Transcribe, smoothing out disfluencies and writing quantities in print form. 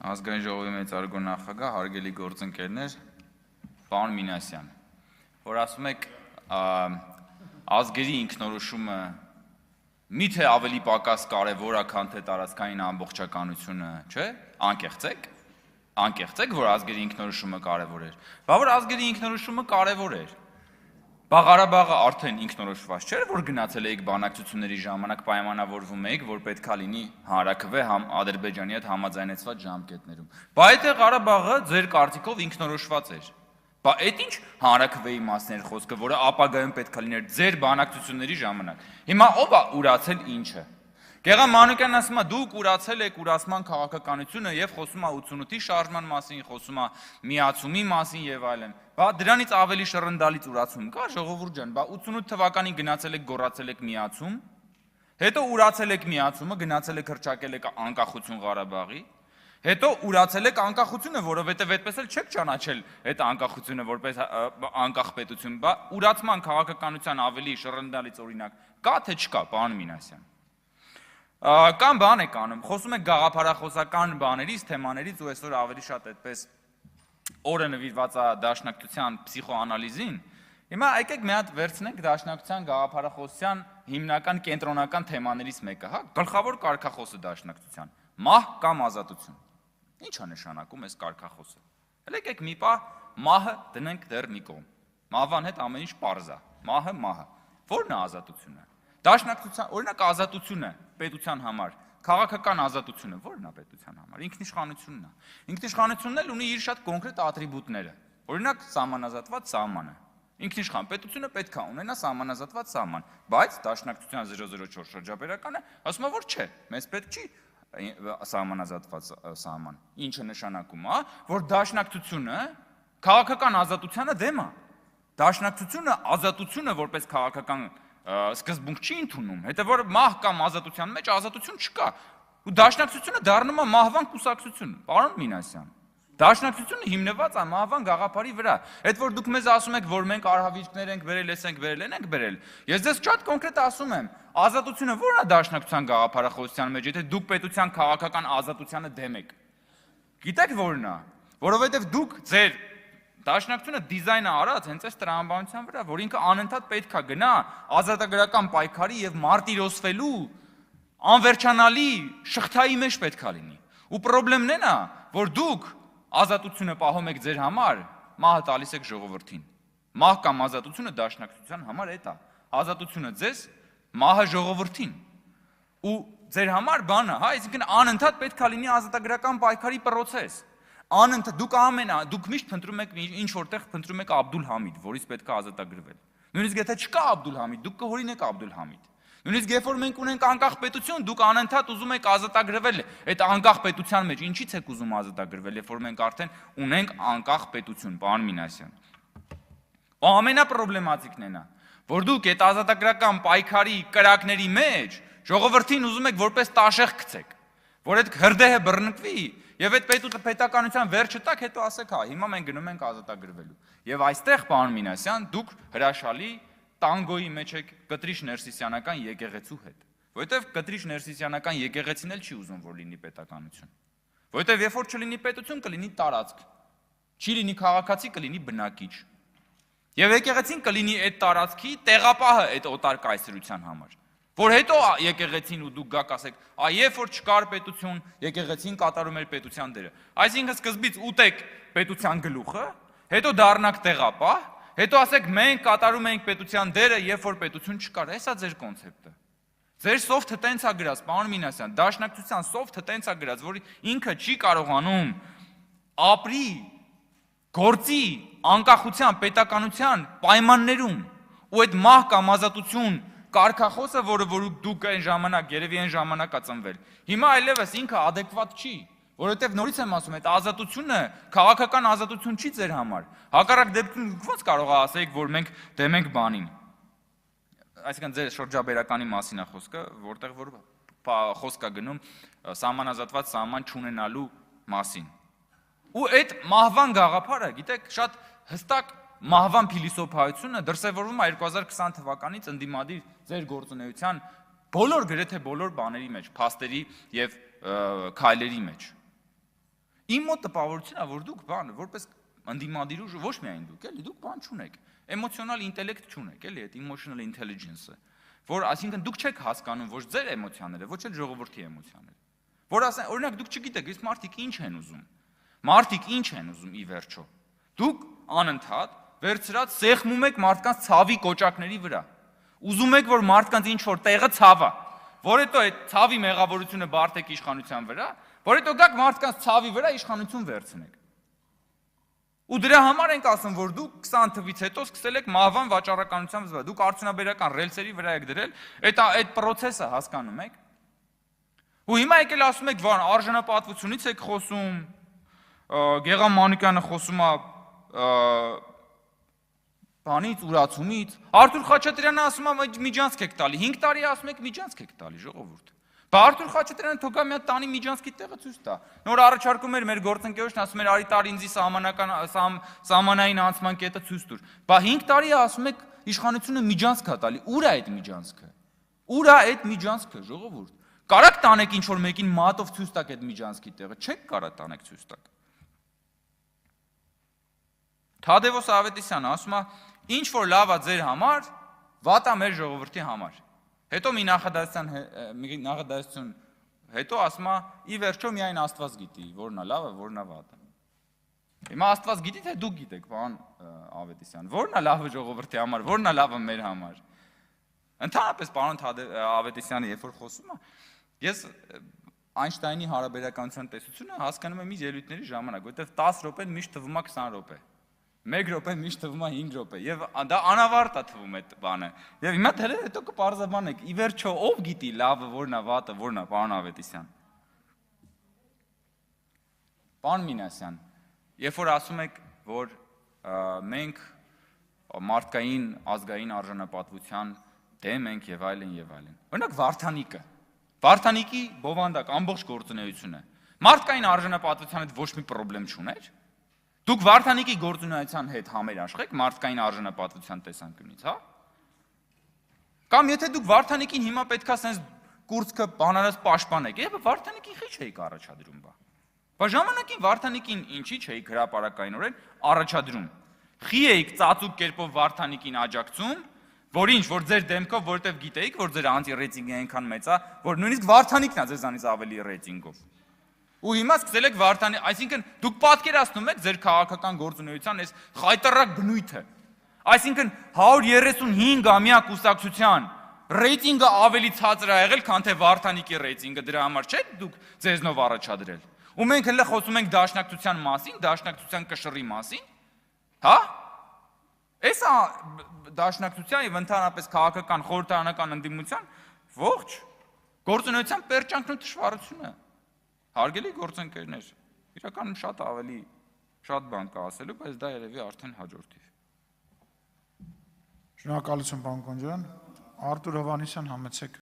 Ազգային ժողովի մեծարգո նախագահ, հարգելի գործընկերներ, պարոն Մինասյան, որ ասում եք ազգերի ինքնորոշումը միթե ավելի պակաս կարևոր է, քան թե տարածքային ամբողջականությունը, չէ՞, անկեղծեք, որ ազգերի ինքնորոշումը կարևոր էր, բա որ ազգերի ինքնորոշումը կարևոր էր, բա Ղարաբաղը արդեն ինքնորոշված չէր, որ գնացել էիք բանակցությունների ժամանակ պայմանավորվում էիք, որ պետքա լինի հանրաքվե Ադրբեջանի հետ համաձայնեցված ժամկետներում։ Բա եթե Ղարաբաղը ձեր կարծիքով ինքնորոշված էր, բա այդ ինչ հանրաքվեի մասն էր խոսքը, որը ապագայում պետքա լիներ ձեր բանակցությունների ժամանակ։ Հիմա ով է ուրացել ինչը։ Գեղամ Մանուկյանն ասում է դուք ուրացել եք ուրացման քաղաքականությունը եւ խոսում է 88-ի շարժման մասին, խոսում է միացումի մասին եւ այլն։ Բա դրանից ավելի շռնդալից ուրացում կա, ժողովուրդ ջան, բա 88 թվականին գնացել եք գոռացել եք միացում, հետո ուրացել եք միացումը, գնացել եք հռչակել եք անկախություն Ղարաբաղի, հետո ուրացել եք անկախությունը, որովհետեւ այդպես էլ չեք ճանաչել այդ անկախությունը որպես անկախ պետություն, բա ուրացման քաղաքականության ավելի շռնդալից օրինակ կա թե չկա, պարոն Մինասյան։ Կամ բան եք անում, խոսում եք գաղափարախոսական բաներից, թեմաներից ու այսօր ավելի շատ այդպես օրը նվիրված է դաշնակցության փսիխոանալիզին, հիմա եկեք մի հատ վերցնենք դաշնակցության գաղափարախոսության հիմնական կենտրոնական թեմաներից մեկը, հա, գլխավոր կարգախոսը դաշնակցության, մահ կամ ազատություն։ Ինչ է նշանակում այս կարգախոսը։ Հələ եկեք մի պահ մահը դնենք դեռ մի կողմ։ Մահվան հետ ամեն ինչ պարզ է, մահը։ Ո՞րն է ազատությունը։ Դաշնակցության, օրինակ ազատությունը պետության համար, քաղաքական ազատությունը ո՞րն է պետության համար, ինքնիշխանությունն է։ Ինքնիշխանությունն էլ ունի իր շատ կոնկրետ ատրիբուտները։ Օրինակ սահմանազատված սահմանը։ Ինքնիշխան պետությունը պետք է ունենա սահմանազատված սահման, բայց դաշնակցության 004 շրջաբերականը ասում է, որ չէ, մեզ պետք չի սահմանազատված սահման։ Ինչը նշանակում է, որ դաշնակցությունը քաղաքական ազատությանը դեմ է։ Դաշնակցությունը ազատությունը որպես քաղաքական սկզբունք չի ընդունում, հետո որ մահ կամ ազատության մեջ ազատություն չկա, ու դաշնակցությունը դառնում է մահվան կուսակցություն, պարոն Մինասյան, դաշնակցությունը հիմնված է մահվան գաղափարի վրա, այդ որ դուք մեզ ասում եք, որ մենք արհավիրքներ ենք բերել, ենք բերել, ես ձեզ շատ կոնկրետ ասում եմ, ազատությունը ո՞րն է դաշնակցության գաղափարախոսության մեջ, եթե դուք պետության քաղաքական ազատությանը դեմ եք, գիտեք ո՞րն է, որովհետև դուք ձեր Դաշնակցությունը դիզայնը արած հենց այս տրամաբանության վրա, որ ինքը անընդհատ պետք է գնա ազատագրական պայքարի եւ մարտիրոսվելու անվերջանալի շղթայի մեջ պետք է լինի։ Ու խնդրեմն է նա, որ դուք ազատությունը պահում եք ձեր համար, մահը տալիս եք ժողովրդին։ Մահ կամ ազատությունը դաշնակցության համար էդ է։ Ազատությունը ձեզ, մահը ժողովրդին։ Ու ձեր համար բանը, հա, այսինքն անընդհատ պետք է լինի ազատագրական պայքարի process։ Անընդհատ դուք միշտ փնտրում եք ինչ որտեղ փնտրում եք Աբդուլ Համիդ, որից պետք է ազատագրվել։ Նույնիսկ եթե չկա Աբդուլ Համիդ, դուք կհորինեք Աբդուլ Համիդ։ Նույնիսկ երբ որ մենք ունենք անկախ պետություն, դուք անընդհատ ուզում եք ազատագրվել այդ անկախ պետության մեջ։ Ինչի՞ց եք ուզում ազատագրվել, երբ որ մենք արդեն ունենք անկախ պետություն, պարոն Մինասյան։ Ու ամենապրոբլեմատիկն է նա, որ դուք այդ ազատագրական պայքարի կրակների մեջ ժողովրդին ուզում եք որպես տաշեղ գցեք, որ այդ հրդեհը բռնկվի եւ այդ պետականության վերջը տակ հետո ասեք, հա, հիմա մենք գնում ենք ազատագրվելու։ Եվ այստեղ, պարոն Մինասյան, դուք հրաշալի տանգոյի մեջ եք Կտրիշ Ներսիսյանական եկեղեցու հետ։ Որովհետեւ Կտրիշ Ներսիսյանական եկեղեցին էլ չի ուզում, որ լինի պետականություն։ Որովհետեւ երբ որ չլինի պետություն, կլինի տարածք։ Չի լինի քաղաքացի, կլինի բնակիչ։ Եվ եկեղեցին կլինի այդ տարածքի տեղապահը այդ օտար կայսրության համար։ Որ հետո եկեղեցին ու դուք գաք ասեք, երբ որ չկար պետություն, եկեղեցին կատարում էր պետության դերը։ Այսինքն սկզբից ուտեք պետության գլուխը, հետո դառնաք տեղապահ, հետո ասեք մենք կատարում ենք պետության դերը, երբ որ պետություն չկար։ Հեսա ձեր կոնցեպտը։ Ձեր սոֆթը տենց է գրած, պարոն Մինասյան, դաշնակցության սոֆթը տենց է գրած, որ ինքը չի կարողանում ապրի, գործի, անկախության, պետականության պայմաններում, ու այդ մահ կամ ազատություն կարգախոսը, որը դուք այն ժամանակ, երևի այն ժամանակ ծնվել։ Հիմա այլևս ինքը adekvat չի, որովհետև նորից եմ ասում, այդ ազատությունը քաղաքական ազատություն չի ձեր համար։ Հակառակ դեպքում ո՞նց կարող է ասեք, որ մենք դեմ ենք բանին։ Այսինքն ձեր շրջաբերականի մասին է խոսքը, որտեղ որ խոսք է գնում սահմանազատված սահման չունենալու մասին։ Ու այդ մահվան գաղափարը, գիտեք, շատ հստակ մահվան փիլիսոփայությունը դրսևորվում է 2020 թվականից ընդդիմադիր ձեր գործունեության գրեթե բոլոր բաների մեջ, փաստերի եւ քայլերի մեջ։ Իմ մոտ տպավորությունն է, որ դուք որպես ընդդիմադիր ուժ ոչ միայն դուք, էլի, դուք բան չունեք, էմոցիոնալ ինտելեկտ չունեք, էլի, այդ emotional intelligence-ը, որ այսինքն դուք չեք հասկանում ոչ ձեր էմոցիաները, ոչ էլ ժողովրդի էմոցիաները։ Որ ասեն, օրինակ դուք չգիտեք, իսկ մարդիկ ինչ են ուզում։ Մարդիկ ինչ են ուզում ի վերջո։ Դուք անընդհատ վերցրած սեղմում եք մարդկանց ցավի կոճակների վրա։ Ուզում եք, որ մարդկանց ինչ որ տեղը ցավա, որ հետո այդ ցավի մեղավորությունը բարթեք իշխանության վրա, որ հետո գաք մարդկանց ցավի վրա իշխանություն վերցնեք։ Ու դրա համար ենք ասում, որ դուք 20 թվից հետո սկսել եք մահվան վաճառականության վրա, դուք արդյունաբերական ռելսերի վրա եք դրել, այդ process-ը հասկանում եք։ Ու հիմա եկել ասում եք, վան, արժանապատվությունից եք խոսում, Գեգամ Մանուկյանը խոսում է բանից, ուրացումից, Արթուր Խաչատրյանը ասում է միջանցք եք տալի, 5 տարի ասում եք միջանցք եք տալի, ժողովուրդ։ Բա Արթուր Խաչատրյանը թողա մի հատ տանի միջանցքի տեղը ցույց տա։ Նոր առաջարկում էր մեր գործընկերոջն, ասում էր արի տար ինձի սահմանային անցման կետը ցույց տուր։ Բա 5 տարի ասում եք իշխանությունը միջանցք է տալի։ Ուր է այդ միջանցքը։ Ուր է այդ միջանցքը, ժողովուրդ։ Կարաք տանեք ինչ որ մեկին մատով ցույց տակ այդ միջանցքի տեղը, չեք կարա տանեք ցույց տակ։ Թադևոս Ավետիսյանը ասում է, ինչ որ լավ է ձեր համար, վատ է մեր ժողովրդի համար։ Հետո մի նախադասություն հետո ասում է, ի վերջո միայն Աստված գիտի, որն է լավը, որն է վատը։ Հիմա Աստված գիտի, թե դուք գիտեք, պարոն Ավետիսյան, որն է լավը ժողովրդի համար, որն է լավը մեր համար։ Ընդհանրապես պարոն Ավետիսյանը երբ որ խոսում է, ես Այնշտայնի հարաբերականության տեսությունը հասկանում եմ իր ելույթների ժամանակ, որովհետև 10 րոպեն միշտ թվում է 20 րոպե։ 1 րոպեն միշտ թվում է 5 րոպե եւ դա անավարտ է թվում այդ բանը։ Եվ հիմա դեռ հետո կպարզաբանեք, ի վերջո ով գիտի լավը որն է, վատը որն է, պարոն Ավետիսյան։ Պարոն Մինասյան, երբ որ ասում եք, որ մենք մարդկային ազգային արժանապատվության դեմ ենք եւ այլն եւ այլն։ Օրինակ Վարդանիկի բովանդակ ամբողջ գործունեությունը մարդկային արժանապատվության հետ ոչ մի խնդրեմ չուներ։ Դուք Վարդանիկի գործունեության հետ համերաշխեք մարդկային արժանապատվության տեսանկյունից, հա? Կամ եթե դուք Վարդանիկին հիմա պետքա sense կուրծքը բանարած պաշտպանեք, եւ Վարդանիկին խի չէիք առաջադրում բա։ Բա ժամանակին Վարդանիկին ինչի չէիք հրապարակայինորեն առաջադրում։ Խի էիք ծածուկ կերպով Վարդանիկին աջակցում, որ ինչ, որ ձեր դեմքով, որտեվ գիտեիք, որ ձեր անտի-ռեյտինգը այնքան մեծ է, որ նույնիսկ Վարդանիկն է ձեզանից ավելի ռեյտինգով։ Ու հիմա սկսել եք Վարդանի, այսինքն դուք պատկերացնում եք ձեր քաղաքական գործունեության այս խայտարակ բնույթը։ Այսինքն 135-ամյա կուսակցության ռեյտինգը ավելի ցածր է եղել, քան թե Վարդանիկի ռեյտինգը, դրա համար չէ՞ դուք ձեզնով առաջադրել։ Ու մենք հենց խոսում ենք դաշնակցության մասին, դաշնակցության կշռի մասին, հա? Էսա դաշնակցության եւ ընդհանրապես քաղաքական խորհրդարանական ընդդիմության ողջ գործունեության պերճանքն ու թշվառությունը։ Հարգելի գործընկերներ, իրականում շատ բան կա ասելու, բայց դա երևի արդեն հաջորդիվ։ Շնորհակալություն, պարոն Կոնջյան։ Արթուր Հովհաննիսյան, համեցեք։